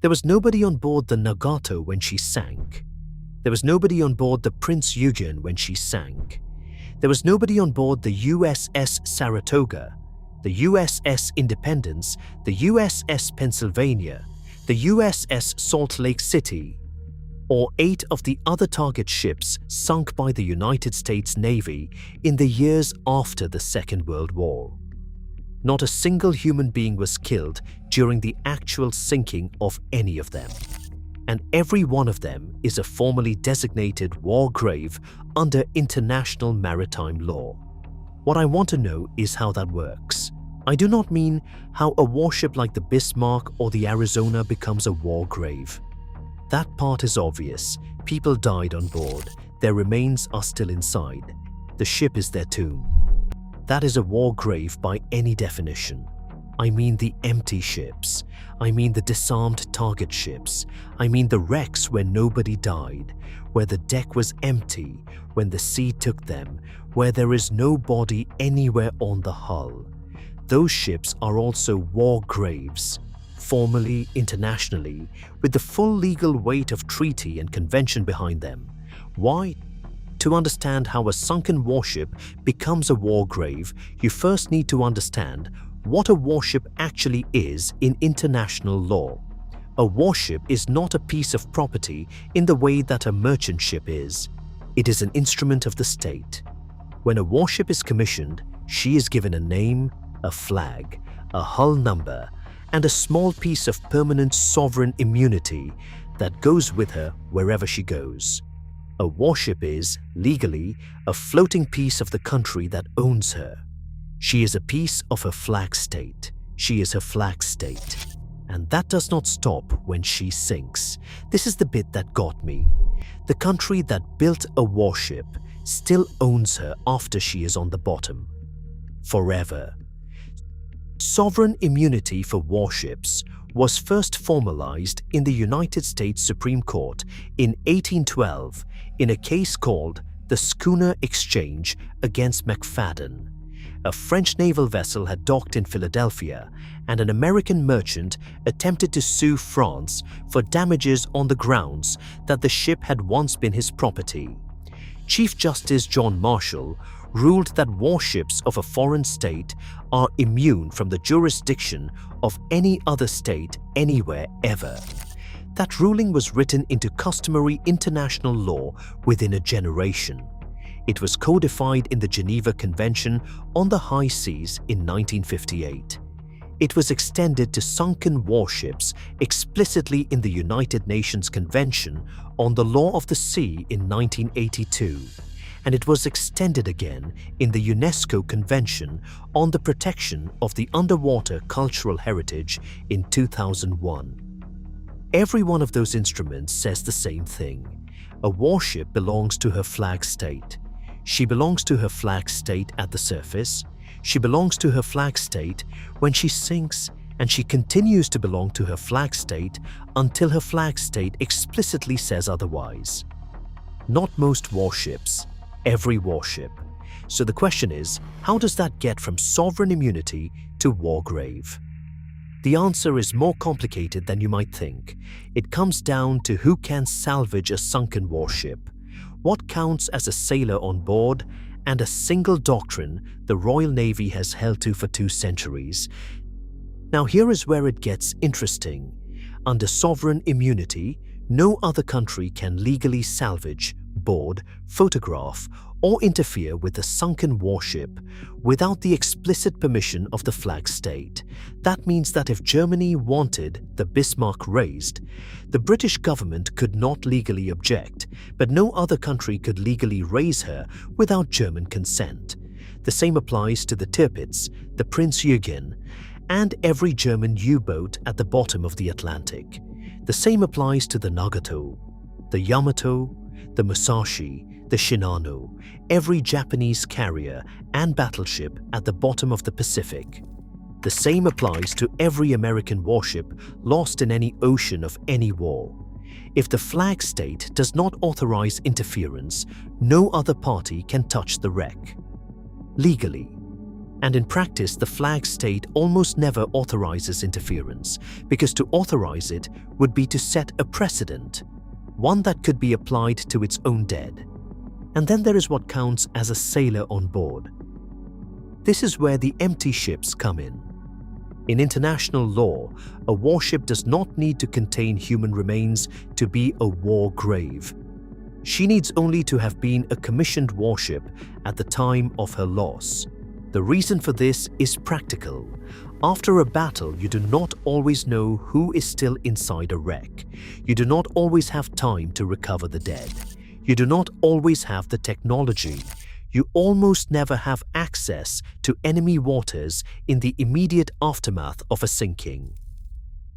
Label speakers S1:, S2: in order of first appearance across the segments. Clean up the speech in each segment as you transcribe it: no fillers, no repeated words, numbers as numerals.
S1: There was nobody on board the Nagato when she sank. There was nobody on board the Prinz Eugen when she sank. There was nobody on board the USS Saratoga, the USS Independence, the USS Pennsylvania, the USS Salt Lake City, or 8 of the other target ships sunk by the United States Navy in the years after the Second World War. Not a single human being was killed during the actual sinking of any of them, and every one of them is a formally designated war grave under international maritime law. What I want to know is how that works. I do not mean how a warship like the Bismarck or the Arizona becomes a war grave. That part is obvious. People died on board. Their remains are still inside. The ship is their tomb. That is a war grave by any definition. I mean the empty ships. I mean the disarmed target ships. I mean the wrecks where nobody died, where the deck was empty when the sea took them, where there is no body anywhere on the hull. Those ships are also war graves, formally, internationally, with the full legal weight of treaty and convention behind them. Why? To understand how a sunken warship becomes a war grave, you first need to understand what a warship actually is in international law. A warship is not a piece of property in the way that a merchant ship is. It is an instrument of the state. When a warship is commissioned, she is given a name, a flag, a hull number, and a small piece of permanent sovereign immunity that goes with her wherever she goes. A warship is, legally, a floating piece of the country that owns her. She is a piece of her flag state. She is her flag state. And that does not stop when she sinks. This is the bit that got me. The country that built a warship still owns her after she is on the bottom. Forever. Sovereign immunity for warships was first formalized in the United States Supreme Court in 1812 in a case called the Schooner Exchange against McFadden. A French naval vessel had docked in Philadelphia, and an American merchant attempted to sue France for damages on the grounds that the ship had once been his property. Chief Justice John Marshall ruled that warships of a foreign state are immune from the jurisdiction of any other state anywhere ever. That ruling was written into customary international law within a generation. It was codified in the Geneva Convention on the High Seas in 1958. It was extended to sunken warships explicitly in the United Nations Convention on the Law of the Sea in 1982, and it was extended again in the UNESCO Convention on the Protection of the Underwater Cultural Heritage in 2001. Every one of those instruments says the same thing. A warship belongs to her flag state. She belongs to her flag state at the surface. She belongs to her flag state when she sinks, and she continues to belong to her flag state until her flag state explicitly says otherwise. Not most warships, every warship. So the question is, how does that get from sovereign immunity to war grave? The answer is more complicated than you might think. It comes down to who can salvage a sunken warship, what counts as a sailor on board, and a single doctrine the Royal Navy has held to for 2 centuries. Now here is where it gets interesting. Under sovereign immunity, no other country can legally salvage, board, photograph, or interfere with a sunken warship without the explicit permission of the flag state. That means that if Germany wanted the Bismarck raised, the British government could not legally object, but no other country could legally raise her without German consent. The same applies to the Tirpitz, the Prinz Eugen, and every German U-boat at the bottom of the Atlantic. The same applies to the Nagato, the Yamato, the Musashi, the Shinano, every Japanese carrier and battleship at the bottom of the Pacific. The same applies to every American warship lost in any ocean of any war. If the flag state does not authorize interference, no other party can touch the wreck. Legally. And in practice, the flag state almost never authorizes interference, because to authorize it would be to set a precedent, one that could be applied to its own dead. And then there is what counts as a sailor on board. This is where the empty ships come in. In international law, a warship does not need to contain human remains to be a war grave. She needs only to have been a commissioned warship at the time of her loss. The reason for this is practical. After a battle, you do not always know who is still inside a wreck. You do not always have time to recover the dead. You do not always have the technology. You almost never have access to enemy waters in the immediate aftermath of a sinking.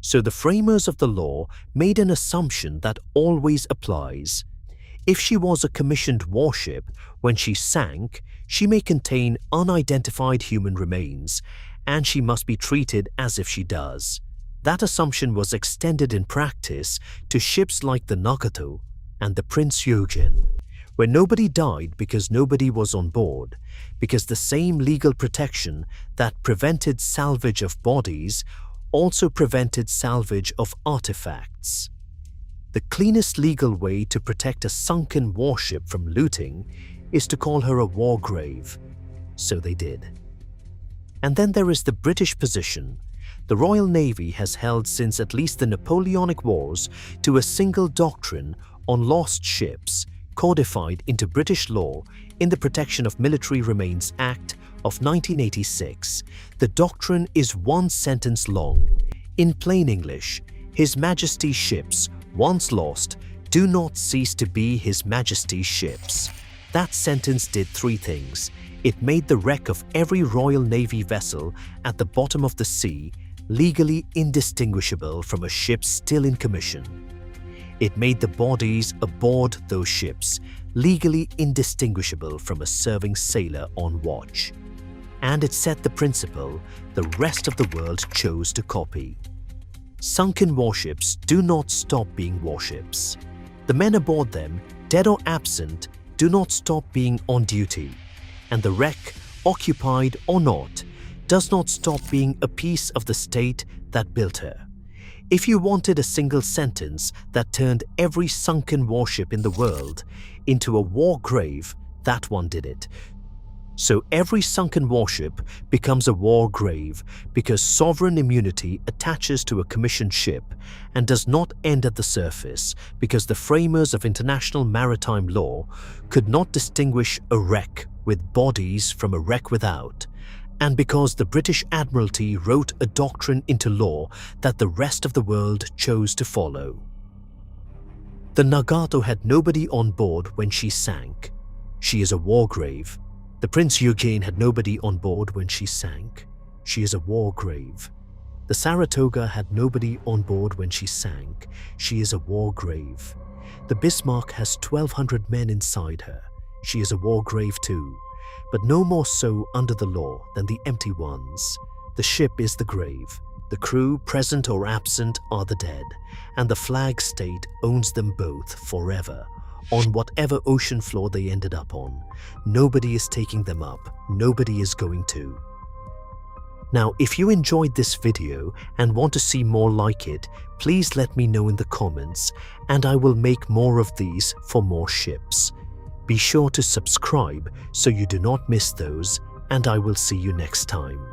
S1: So the framers of the law made an assumption that always applies. If she was a commissioned warship, when she sank, she may contain unidentified human remains, and she must be treated as if she does. That assumption was extended in practice to ships like the Nagato and the Prinz Eugen, where nobody died because nobody was on board, because the same legal protection that prevented salvage of bodies also prevented salvage of artifacts. The cleanest legal way to protect a sunken warship from looting is to call her a war grave. So they did. And then there is the British position. The Royal Navy has held since at least the Napoleonic Wars to a single doctrine on lost ships, codified into British law in the Protection of Military Remains Act of 1986. The doctrine is one sentence long. In plain English, His Majesty's ships, once lost, do not cease to be His Majesty's ships. That sentence did three things. It made the wreck of every Royal Navy vessel at the bottom of the sea legally indistinguishable from a ship still in commission. It made the bodies aboard those ships legally indistinguishable from a serving sailor on watch. And it set the principle the rest of the world chose to copy. Sunken warships do not stop being warships. The men aboard them, dead or absent, do not stop being on duty. And the wreck, occupied or not, does not stop being a piece of the state that built her. If you wanted a single sentence that turned every sunken warship in the world into a war grave, that one did it. So every sunken warship becomes a war grave because sovereign immunity attaches to a commissioned ship and does not end at the surface, because the framers of international maritime law could not distinguish a wreck with bodies from a wreck without, and because the British Admiralty wrote a doctrine into law that the rest of the world chose to follow. The Nagato had nobody on board when she sank. She is a war grave. The Prinz Eugen had nobody on board when she sank. She is a war grave. The Saratoga had nobody on board when she sank. She is a war grave. The Bismarck has 1,200 men inside her. She is a war grave too, but no more so under the law than the empty ones. The ship is the grave. The crew, present or absent, are the dead, and the flag state owns them both forever, on whatever ocean floor they ended up on. Nobody is taking them up. Nobody is going to. Now, if you enjoyed this video and want to see more like it, please let me know in the comments, and I will make more of these for more ships. Be sure to subscribe so you do not miss those, and I will see you next time.